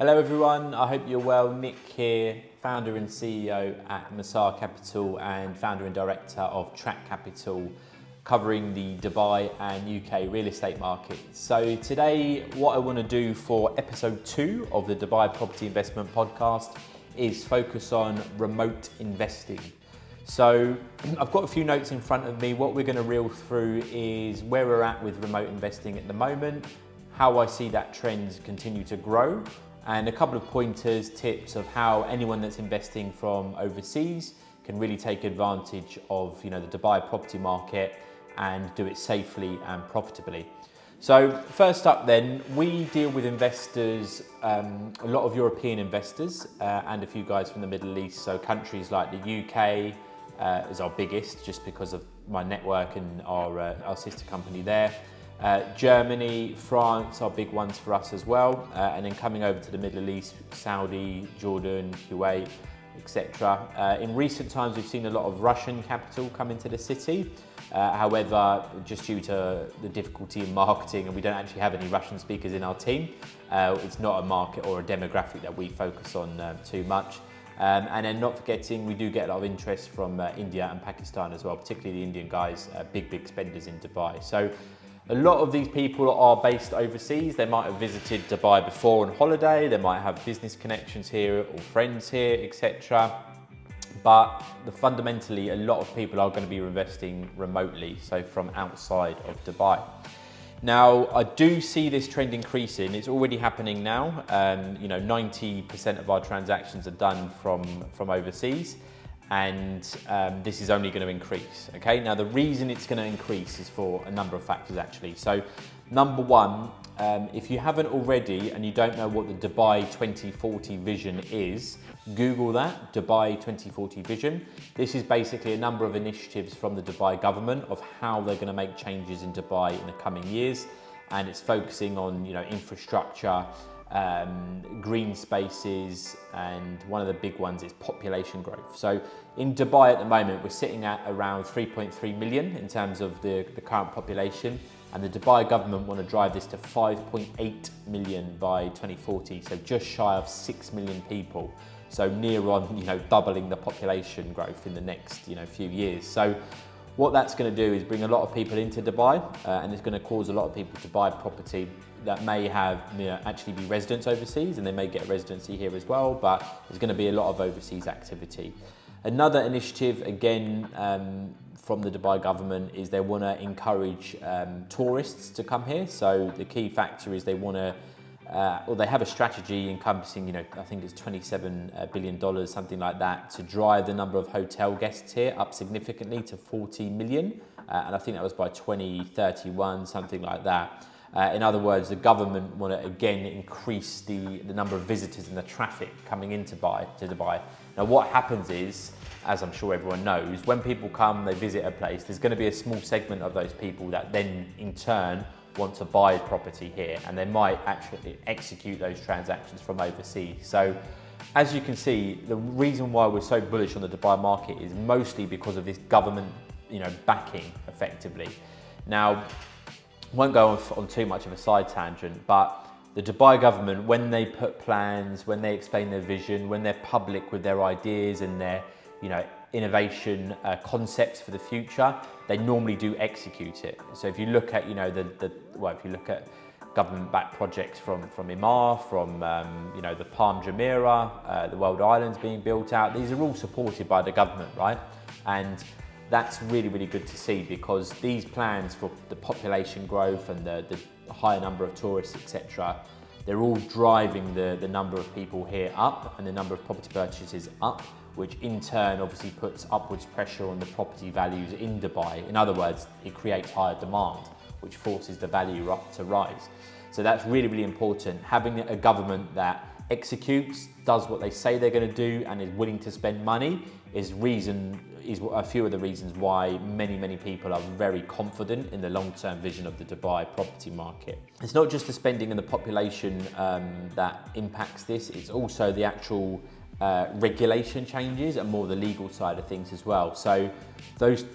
Hello everyone, I hope you're well. Nick here, founder and CEO at Masar Capital and founder and director of Track Capital, covering the Dubai and UK real estate market. So today, what I want to do for episode 2 of the Dubai Property Investment Podcast is focus on remote investing. So I've got a few notes in front of me. What we're going to reel through is where we're at with remote investing at the moment, how I see that trend continue to grow, and a couple of pointers, tips of how anyone that's investing from overseas can really take advantage of the Dubai property market and do it safely and profitably. So first up then, we deal with investors, a lot of European investors and a few guys from the Middle East. So countries like the UK is our biggest, just because of my network and our sister company there. Germany, France are big ones for us as well, and then coming over to the Middle East, Saudi, Jordan, Kuwait, etc. In recent times, we've seen a lot of Russian capital come into the city. However, just due to the difficulty in marketing, and we don't actually have any Russian speakers in our team, it's not a market or a demographic that we focus on too much. And then not forgetting, we do get a lot of interest from India and Pakistan as well, particularly the Indian guys, big spenders in Dubai. So a lot of these people are based overseas. They might have visited Dubai before on holiday, they might have business connections here or friends here, etc. But fundamentally, a lot of people are going to be investing remotely, so from outside of Dubai. Now, I do see this trend increasing. It's already happening now. 90% of our transactions are done from overseas. And this is only going to increase, okay? Now, the reason it's going to increase is for a number of factors, actually. So, number one, if you haven't already and you don't know what the Dubai 2040 vision is, Google that, Dubai 2040 vision. This is basically a number of initiatives from the Dubai government of how they're going to make changes in Dubai in the coming years. And it's focusing on, infrastructure, green spaces, and one of the big ones is population growth. So in Dubai at the moment, we're sitting at around 3.3 million in terms of the current population, and the Dubai government want to drive this to 5.8 million by 2040, so just shy of 6 million people. So near on, doubling the population growth in the next, few years. So what that's going to do is bring a lot of people into Dubai, and it's going to cause a lot of people to buy property that may have actually be residents overseas, and they may get residency here as well, but there's going to be a lot of overseas activity. Another initiative, again, from the Dubai government is they want to encourage tourists to come here. So the key factor is they want to, they have a strategy encompassing, I think it's $27 billion, something like that, to drive the number of hotel guests here up significantly to 40 million. And I think that was by 2031, something like that. In other words, the government want to again increase the number of visitors and the traffic coming into Dubai. Now, what happens is, as I'm sure everyone knows, when people come, they visit a place, there's going to be a small segment of those people that then in turn want to buy property here, and they might actually execute those transactions from overseas. So as you can see, the reason why we're so bullish on the Dubai market is mostly because of this government backing effectively. Now, won't go on too much of a side tangent, but the Dubai government, when they put plans, when they explain their vision, when they're public with their ideas and their innovation concepts for the future, they normally do execute it. So if you look at if you look at government-backed projects from Emar, from the Palm Jumeirah, the World Islands being built out, these are all supported by the government, right? And that's really, really good to see, because these plans for the population growth and the higher number of tourists, etc., they're all driving the number of people here up and the number of property purchases up, which in turn obviously puts upwards pressure on the property values in Dubai. In other words, it creates higher demand, which forces the value up to rise. So that's really, really important. Having a government that executes, does what they say they're going to do, and is willing to spend money is a few of the reasons why many people are very confident in the long-term vision of the Dubai property market. It's not just the spending and the population that impacts this, it's also the actual regulation changes and more the legal side of things as well. So those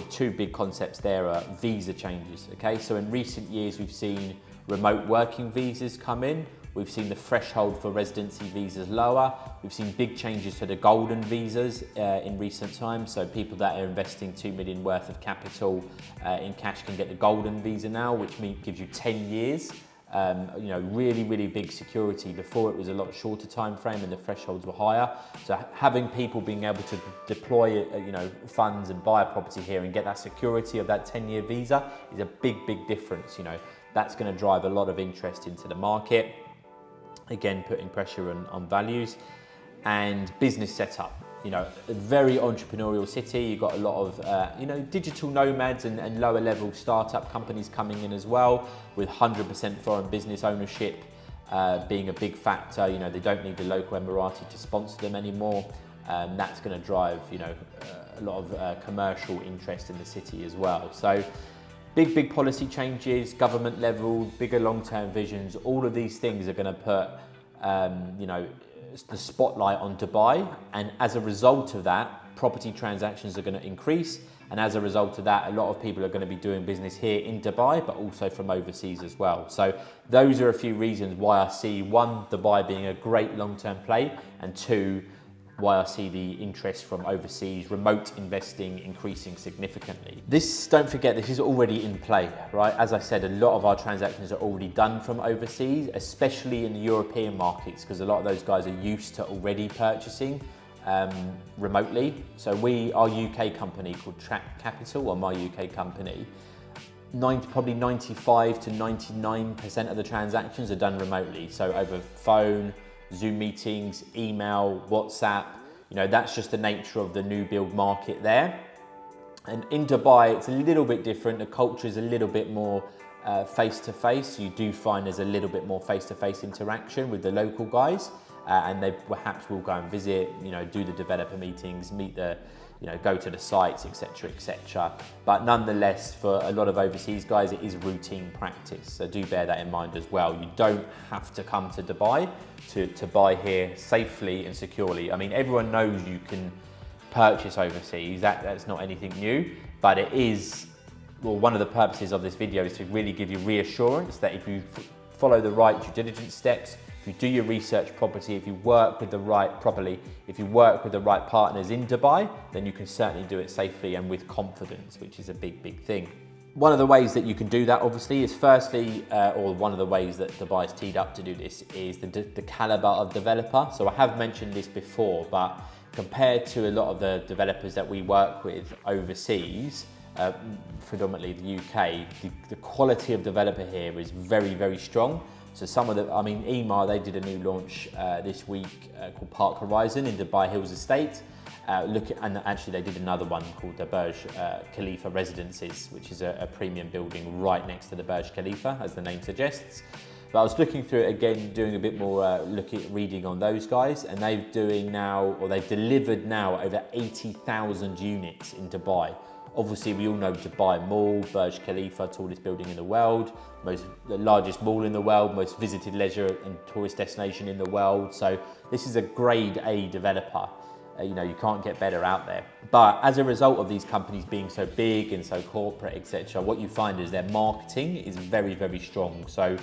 two big concepts there are visa changes, okay? So in recent years, we've seen remote working visas come in, We've seen the threshold for residency visas lower. We've seen big changes to the golden visas in recent times. So people that are investing 2 million worth of capital in cash can get the golden visa now, which gives you 10 years. You know, really, really big security. Before it was a lot shorter time frame and the thresholds were higher. So having people being able to deploy, you know, funds and buy a property here and get that security of that 10-year visa is a big, big difference. You know, that's going to drive a lot of interest into the market. Again, putting pressure on values and business setup. You know, a very entrepreneurial city. You've got a lot of, you know, digital nomads and lower level startup companies coming in as well, with 100% foreign business ownership being a big factor. You know, they don't need the local Emirati to sponsor them anymore. That's going to drive, you know, a lot of commercial interest in the city as well. So big policy changes, government level, bigger long-term visions. All of these things are going to put, you know, the spotlight on Dubai, and as a result of that, property transactions are going to increase, and as a result of that, a lot of people are going to be doing business here in Dubai, but also from overseas as well. So those are a few reasons why I see, one, Dubai being a great long-term play, and two, why I see the interest from overseas remote investing increasing significantly. This, don't forget, this is already in play, right? As I said, a lot of our transactions are already done from overseas, especially in the European markets, because a lot of those guys are used to already purchasing remotely. So our UK company called Track Capital, or my UK company, probably 95 to 99% of the transactions are done remotely. So over phone, Zoom meetings, email, WhatsApp, you know, that's just the nature of the new build market there. And in Dubai, it's a little bit different. The culture is a little bit more face-to-face. You do find there's a little bit more face-to-face interaction with the local guys, and they perhaps will go and visit, you know, do the developer meetings, meet the, you know, go to the sites, etc., etc. But nonetheless, for a lot of overseas guys, it is routine practice. So do bear that in mind as well. You don't have to come to Dubai to buy here safely and securely. I mean, everyone knows you can purchase overseas. That's not anything new, but it is, well, one of the purposes of this video is to really give you reassurance that if you follow the right due diligence steps, if you do your research properly, if you work with the right partners in Dubai, then you can certainly do it safely and with confidence, which is a big thing. One of the ways that you can do that, obviously, is firstly, or one of the ways that Dubai's teed up to do this is the caliber of developer. So I have mentioned this before, but compared to a lot of the developers that we work with overseas, predominantly the UK, the quality of developer here is very strong. So some of the, I mean, Emaar, they did a new launch this week called Park Horizon in Dubai Hills Estate. And actually they did another one called the Burj Khalifa Residences, which is a premium building right next to the Burj Khalifa, as the name suggests. But I was looking through it again, doing a bit more reading on those guys, and they've delivered now over 80,000 units in Dubai. Obviously, we all know Dubai Mall, Burj Khalifa, tallest building in the world, the largest mall in the world, most visited leisure and tourist destination in the world. So this is a grade A developer. You know, you can't get better out there. But as a result of these companies being so big and so corporate, etc., what you find is their marketing is very strong. So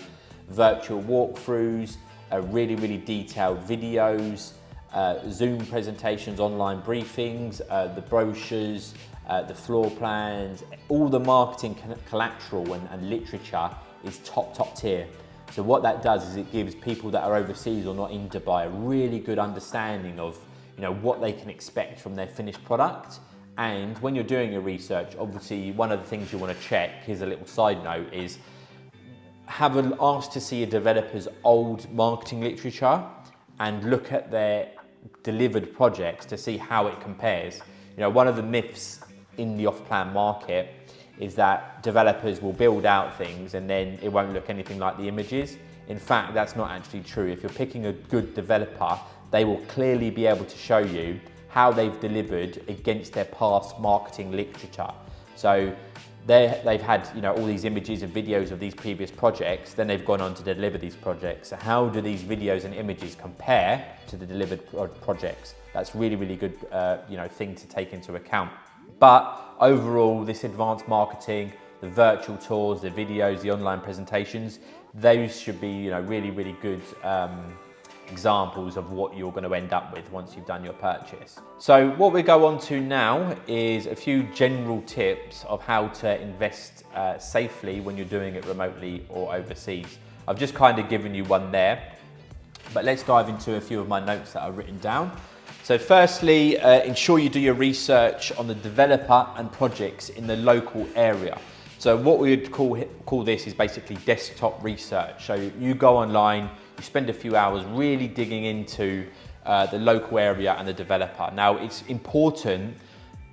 virtual walkthroughs, really detailed videos, Zoom presentations, online briefings, the brochures, the floor plans, all the marketing collateral and literature is top tier. So what that does is it gives people that are overseas or not in Dubai a really good understanding of, you know, what they can expect from their finished product. And when you're doing your research, obviously one of the things you want to check, here's a little side note, is ask to see a developer's old marketing literature and look at their delivered projects to see how it compares. You know, one of the myths in the off-plan market is that developers will build out things and then it won't look anything like the images. In fact, that's not actually true. If you're picking a good developer, they will clearly be able to show you how they've delivered against their past marketing literature. So they've had, you know, all these images and videos of these previous projects, then they've gone on to deliver these projects. So how do these videos and images compare to the delivered projects? That's really good, you know, thing to take into account. But overall, this advanced marketing, the virtual tours, the videos, the online presentations, those should be, you know, really, really good examples of what you're going to end up with once you've done your purchase. So what we go on to now is a few general tips of how to invest safely when you're doing it remotely or overseas. I've just kind of given you one there, but let's dive into a few of my notes that I've written down. So firstly, ensure you do your research on the developer and projects in the local area. So what we would call this is basically desktop research. So you go online, you spend a few hours really digging into the local area and the developer. Now it's important,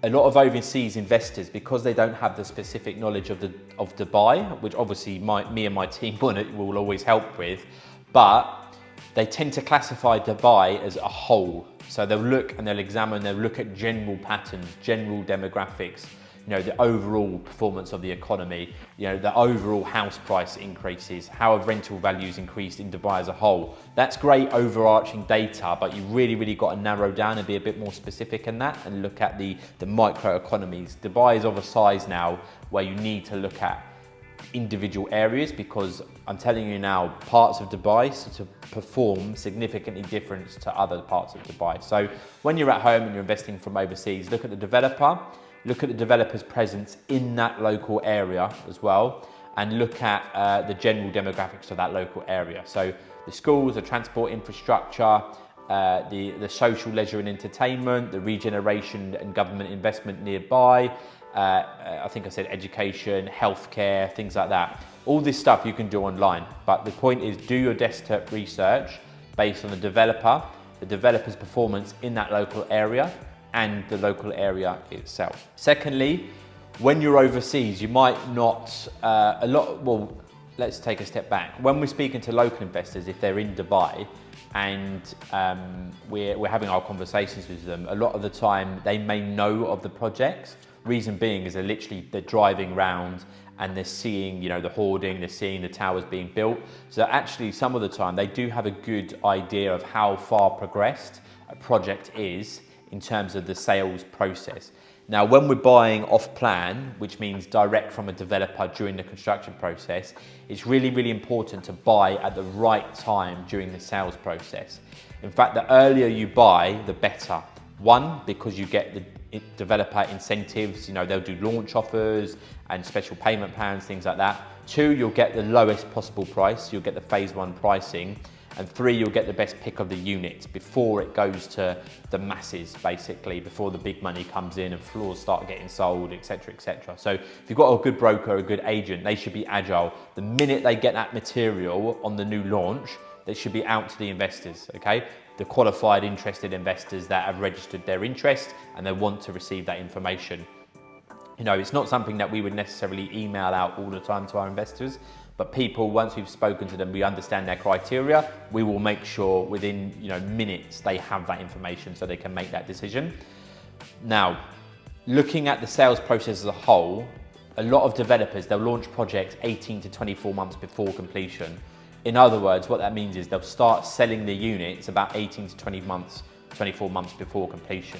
a lot of overseas investors, because they don't have the specific knowledge of Dubai, which obviously me and my team will always help with, but they tend to classify Dubai as a whole. So they'll look and they'll examine, they'll look at general patterns, general demographics, you know, the overall performance of the economy, you know, the overall house price increases, how have rental values increased in Dubai as a whole. That's great overarching data, but you really, really got to narrow down and be a bit more specific in that and look at the micro economies. Dubai is of a size now where you need to look at individual areas, because I'm telling you now, parts of Dubai sort of perform significantly different to other parts of Dubai. So when you're at home and you're investing from overseas, look at the developer, look at the developer's presence in that local area as well, and look at the general demographics of that local area. So the schools, the transport infrastructure, the social, leisure and entertainment, the regeneration and government investment nearby, I think I said education, healthcare, things like that. All this stuff you can do online, but the point is do your desktop research based on the developer's performance in that local area and the local area itself. Secondly, when you're overseas, you might not, let's take a step back. When we're speaking to local investors, if they're in Dubai and we're having our conversations with them, a lot of the time they may know of the projects. Reason being is they're driving around and they're seeing, you know, the hoarding, they're seeing the towers being built. So actually some of the time they do have a good idea of how far progressed a project is in terms of the sales process. Now, when we're buying off plan, which means direct from a developer during the construction process, it's really, really important to buy at the right time during the sales process. In fact, the earlier you buy, the better. One, because you get the developer incentives, you know, they'll do launch offers and special payment plans, things like that. Two, you'll get the lowest possible price, you'll get the phase one pricing. And three, you'll get the best pick of the units before it goes to the masses, basically, before the big money comes in and floors start getting sold, etc., etc. So if you've got a good broker, a good agent, they should be agile. The minute they get that material on the new launch, they should be out to the investors, okay? The qualified, interested investors that have registered their interest and they want to receive that information. You know, it's not something that we would necessarily email out all the time to our investors, but people, once we've spoken to them, we understand their criteria, we will make sure within, you know, minutes they have that information so they can make that decision. Now, looking at the sales process as a whole, a lot of developers, they'll launch projects 18 to 24 months before completion. In other words, what that means is they'll start selling the units about 18 to 24 months before completion.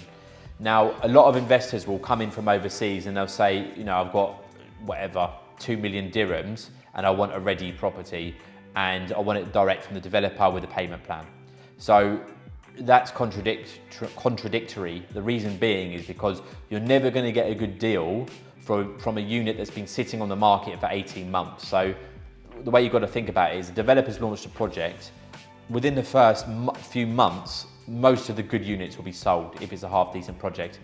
Now, a lot of investors will come in from overseas and they'll say, you know, I've got whatever, 2 million dirhams and I want a ready property and I want it direct from the developer with a payment plan. So that's contradictory. The reason being is because you're never going to get a good deal from a unit that's been sitting on the market for 18 months. So the way you've got to think about it is the developer's launched a project. Within the first few months, most of the good units will be sold if it's a half decent project.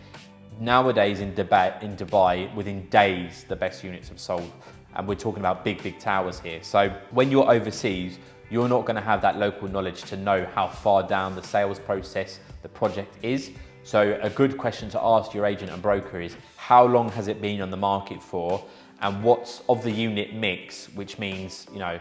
Nowadays in Dubai, within days, the best units have sold. And we're talking about big, big towers here. So when you're overseas, you're not going to have that local knowledge to know how far down the sales process the project is. So a good question to ask your agent and broker is, how long has it been on the market for? And what's of the unit mix, which means, you know,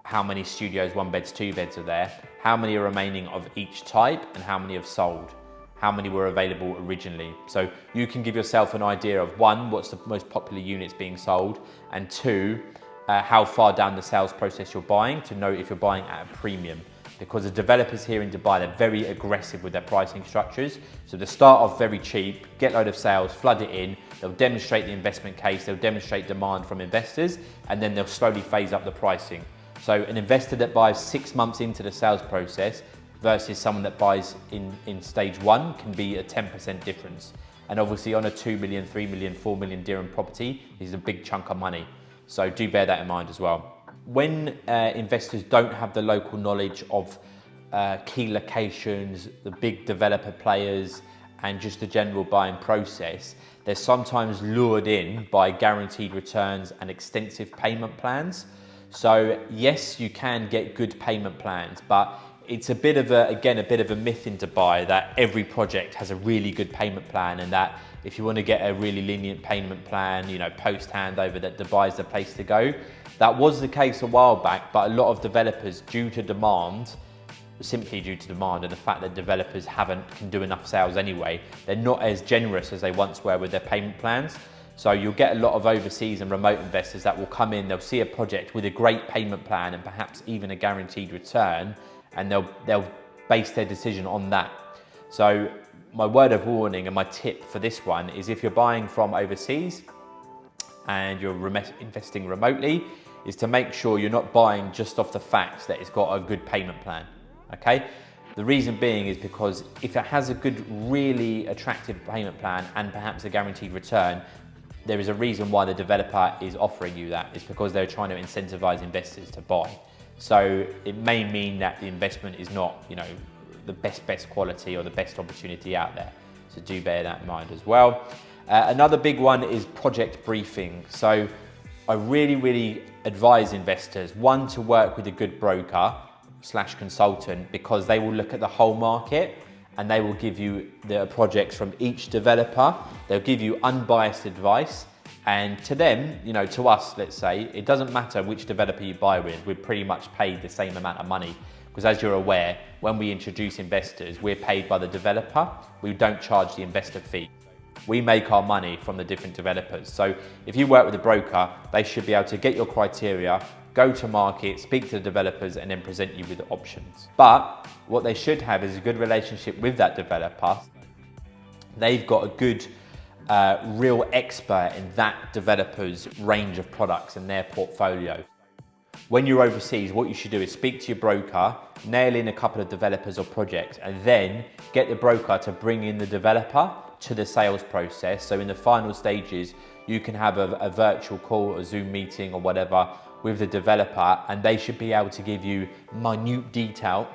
how many studios, 1 beds, 2 beds are there, how many are remaining of each type, and how many have sold, how many were available originally. So you can give yourself an idea of one, what's the most popular units being sold, and two, how far down the sales process you're buying to know if you're buying at a premium. Because the developers here in Dubai, they're very aggressive with their pricing structures. So they start off very cheap, get a load of sales, flood it in, they'll demonstrate the investment case, they'll demonstrate demand from investors, and then they'll slowly phase up the pricing. So an investor that buys 6 months into the sales process versus someone that buys in stage 1 can be a 10% difference. And obviously on a 2 million, 3 million, 4 million dirham property is a big chunk of money. So do bear that in mind as well. When investors don't have the local knowledge of key locations, the big developer players, and just the general buying process, they're sometimes lured in by guaranteed returns and extensive payment plans. So yes, you can get good payment plans, but it's a bit of a myth in Dubai that every project has a really good payment plan, and that if you want to get a really lenient payment plan, you know, post handover, that Dubai is the place to go. That was the case a while back, but a lot of developers, simply due to demand and the fact that developers can do enough sales anyway, they're not as generous as they once were with their payment plans. So you'll get a lot of overseas and remote investors that will come in, they'll see a project with a great payment plan and perhaps even a guaranteed return, and they'll base their decision on that. So my word of warning and my tip for this one is, if you're buying from overseas and you're investing remotely, is to make sure you're not buying just off the fact that it's got a good payment plan, okay? The reason being is because if it has a good, really attractive payment plan and perhaps a guaranteed return, there is a reason why the developer is offering you that. It's because they're trying to incentivize investors to buy. So it may mean that the investment is not, you know, the best quality or the best opportunity out there. So do bear that in mind as well. Another big one is project briefing. So I really advise investors, one, to work with a good broker / consultant, because they will look at the whole market and they will give you the projects from each developer. They'll give you unbiased advice. And to them, you know, to us, let's say, it doesn't matter which developer you buy with, we're pretty much paid the same amount of money. Because as you're aware, when we introduce investors, we're paid by the developer. We don't charge the investor fee. We make our money from the different developers. So if you work with a broker, they should be able to get your criteria, go to market, speak to the developers, and then present you with options. But what they should have is a good relationship with that developer. They've got a good real expert in that developer's range of products and their portfolio. When you're overseas, what you should do is speak to your broker, nail in a couple of developers or projects, and then get the broker to bring in the developer to the sales process. So in the final stages, you can have a virtual call, a Zoom meeting or whatever with the developer, and they should be able to give you minute detail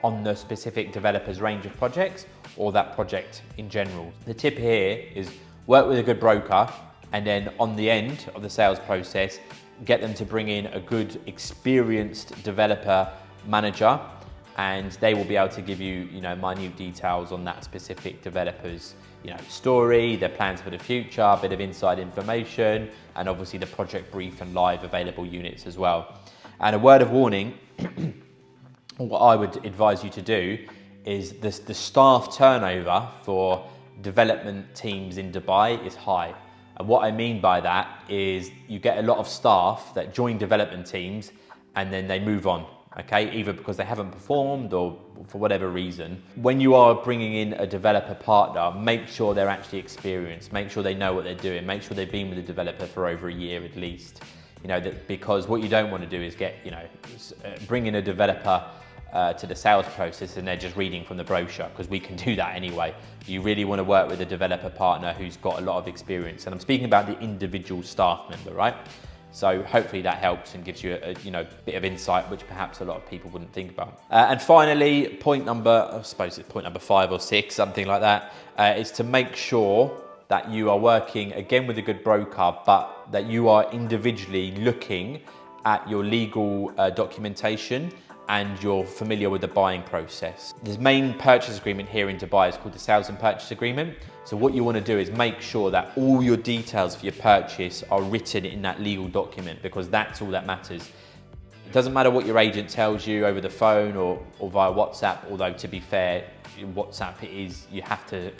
on the specific developer's range of projects or that project in general. The tip here is work with a good broker, and then on the end of the sales process, get them to bring in a good experienced developer manager, and they will be able to give you, you know, minute details on that specific developer's, you know, story, their plans for the future, a bit of inside information, and obviously the project brief and live available units as well. And a word of warning, what I would advise you to do is the staff turnover for development teams in Dubai is high. And what I mean by that is you get a lot of staff that join development teams and then they move on, okay? Either because they haven't performed or for whatever reason. When you are bringing in a developer partner, make sure they're actually experienced, make sure they know what they're doing, make sure they've been with the developer for over a year at least. You know, because what you don't want to do is get, you know, bring in a developer to the sales process and they're just reading from the brochure, because we can do that anyway. You really want to work with a developer partner who's got a lot of experience, and I'm speaking about the individual staff member, right? So hopefully that helps and gives you a bit of insight, which perhaps a lot of people wouldn't think about. And finally, point number 5 or 6, something like that, is to make sure that you are working again with a good broker, but that you are individually looking at your legal documentation and you're familiar with the buying process. The main purchase agreement here in Dubai is called the sales and purchase agreement. So what you want to do is make sure that all your details for your purchase are written in that legal document, because that's all that matters. It doesn't matter what your agent tells you over the phone or via WhatsApp, although to be fair, WhatsApp you have to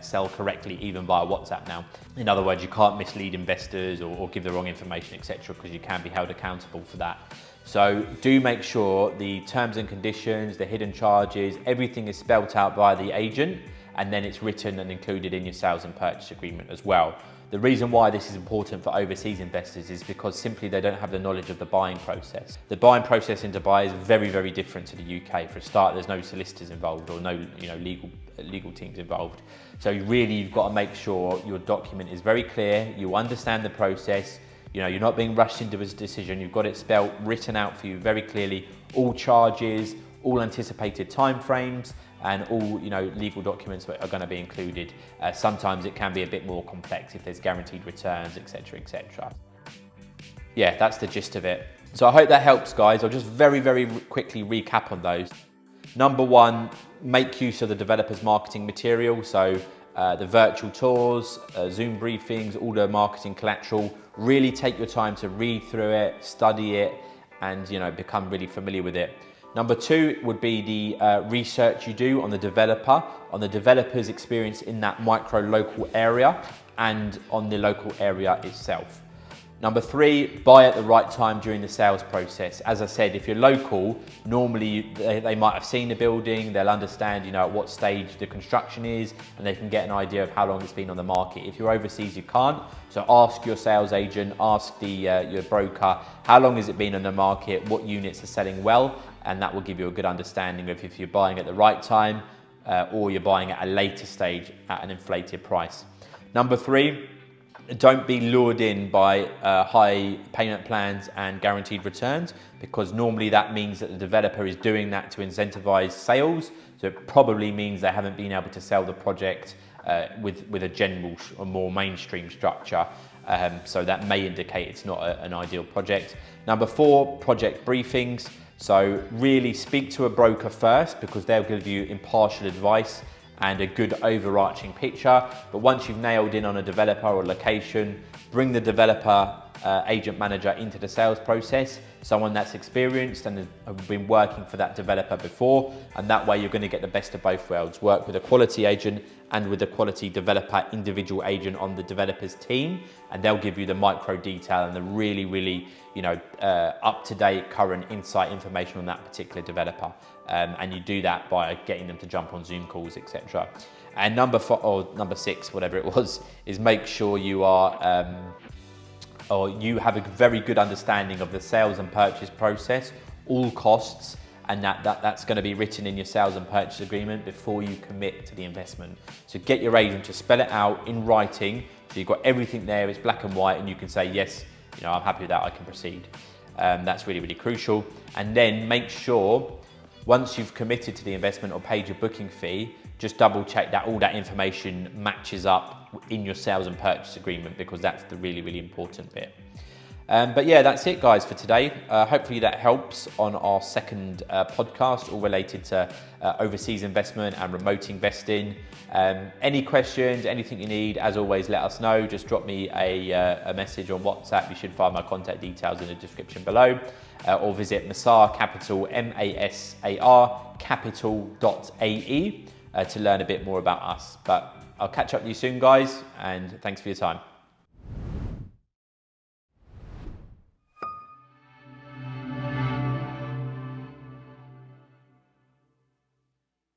sell correctly even via WhatsApp now. In other words, you can't mislead investors or give the wrong information, etc., because you can be held accountable for that. So do make sure the terms and conditions, the hidden charges, everything is spelt out by the agent, and then it's written and included in your sales and purchase agreement as well. The reason why this is important for overseas investors is because simply they don't have the knowledge of the buying process. The buying process in Dubai is very, very different to the UK. For a start, there's no solicitors involved or no legal teams involved. So really you've got to make sure your document is very clear, you understand the process, you're not being rushed into a decision, you've got it spelled, written out for you very clearly, all charges, all anticipated timeframes, and all legal documents are going to be included. Sometimes it can be a bit more complex if there's guaranteed returns, etc, etc. Yeah, that's the gist of it. So I hope that helps, guys. I'll just very, very quickly recap on those. Number one, make use of the developer's marketing material. So the virtual tours, Zoom briefings, all the marketing collateral. Really take your time to read through it, study it, and become really familiar with it. Number two would be the research you do on the developer, on the developer's experience in that micro local area and on the local area itself. Number three, buy at the right time during the sales process. As I said, if you're local, normally they might have seen the building, they'll understand at what stage the construction is, and they can get an idea of how long it's been on the market. If you're overseas, you can't. So ask your sales agent, ask your broker, how long has it been on the market, what units are selling well, and that will give you a good understanding of if you're buying at the right time or you're buying at a later stage at an inflated price. Number three, don't be lured in by high payment plans and guaranteed returns, because normally that means that the developer is doing that to incentivize sales. So it probably means they haven't been able to sell the project with a general or more mainstream structure. So that may indicate it's not an ideal project. Number four, project briefings. So really speak to a broker first, because they'll give you impartial advice and a good overarching picture. But once you've nailed in on a developer or location, bring the developer agent manager into the sales process, someone that's experienced and has been working for that developer before, and that way you're going to get the best of both worlds. Work with a quality agent and with a quality developer individual agent on the developer's team, and they'll give you the micro detail and the really up-to-date current insight information on that particular developer. And you do that by getting them to jump on Zoom calls, etc. And number six, whatever it was, is make sure you are or you have a very good understanding of the sales and purchase process, all costs, and that's going to be written in your sales and purchase agreement before you commit to the investment. So get your agent to spell it out in writing, so you've got everything there, it's black and white, and you can say, yes, I'm happy with that, I can proceed. That's really, really crucial. And then make sure, once you've committed to the investment or paid your booking fee, just double check that all that information matches up in your sales and purchase agreement, because that's the really, really important bit. But yeah, that's it, guys, for today. Hopefully that helps on our second podcast, all related to overseas investment and remote investing. Any questions, anything you need, as always, let us know. Just drop me a message on WhatsApp. You should find my contact details in the description below, or visit Masar Capital, MASAR capital.ae to learn a bit more about us. But I'll catch up with you soon, guys, and thanks for your time.